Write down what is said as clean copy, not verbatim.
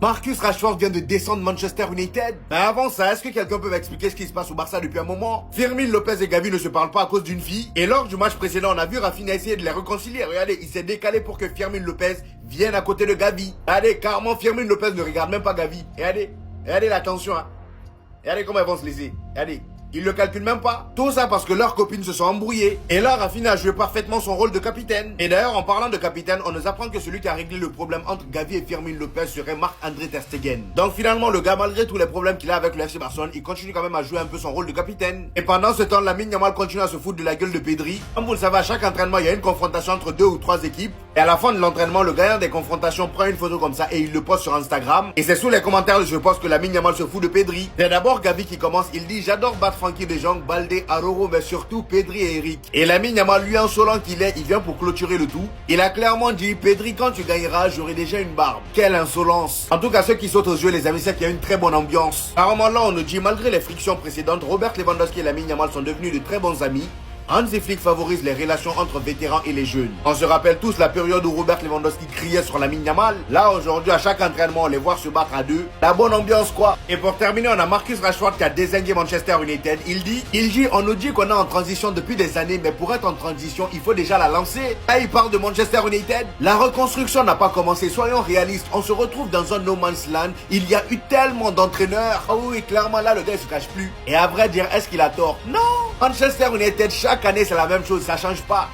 Marcus Rashford vient de descendre Manchester United. Mais avant ça, est-ce que quelqu'un peut m'expliquer ce qui se passe au Barça depuis un moment? Firmine Lopez et Gavi ne se parlent pas à cause d'une fille. Et lors du match précédent, on a vu Rafinha essayer de les réconcilier. Regardez, il s'est décalé pour que Firmine Lopez vienne à côté de Gavi. Regardez, carrément, Firmine Lopez ne regarde même pas Gavi. Regardez la tension, hein. Regardez comment ils vont se laisser. Regardez. Ils le calculent même pas. Tout ça parce que leurs copines se sont embrouillées. Et là, Rafinha a joué parfaitement son rôle de capitaine. Et d'ailleurs, en parlant de capitaine, on nous apprend que celui qui a réglé le problème entre Gavi et Firmine Lopez serait Marc-André ter Stegen. Donc finalement, le gars, malgré tous les problèmes qu'il a avec le FC Barcelone, il continue quand même à jouer un peu son rôle de capitaine. Et pendant ce temps, Lamine Yamal continue à se foutre de la gueule de Pedri. Comme vous le savez, à chaque entraînement, il y a une confrontation entre 2 ou 3 équipes. Et à la fin de l'entraînement, le gagnant des confrontations prend une photo comme ça et il le poste sur Instagram. Et c'est sous les commentaires de ce post que Lamine Yamal se fout de Pedri. C'est d'abord Gavi qui commence. Il dit: j'adore battre Frankie de Jong, Balde, Aroro, mais surtout Pedri et Eric. Et Lamine Yamal, lui insolent qu'il est, il vient pour clôturer le tout. Il a clairement dit: Pedri, quand tu gagneras, j'aurai déjà une barbe. Quelle insolence. En tout cas, ceux qui sautent aux yeux, les amis, c'est qu'il y a une très bonne ambiance. Apparemment là, on nous dit, malgré les frictions précédentes, Robert Lewandowski et Lamine Yamal sont devenus de très bons amis. Hansi Flick favorise les relations entre vétérans et les jeunes. On se rappelle tous la période où Robert Lewandowski criait sur Lamine Yamal. Là, aujourd'hui, à chaque entraînement, on les voit se battre à deux. La bonne ambiance, quoi. Et pour terminer, on a Marcus Rashford qui a dézingué Manchester United. Il dit, on nous dit qu'on est en transition depuis des années, mais pour être en transition, il faut déjà la lancer. Là, il parle de Manchester United. La reconstruction n'a pas commencé. Soyons réalistes. On se retrouve dans un no man's land. Il y a eu tellement d'entraîneurs. Oh oui, clairement, là, le gars, il se cache plus. Et à vrai dire, est-ce qu'il a tort? Non! Manchester United, chaque année, c'est la même chose, ça change pas.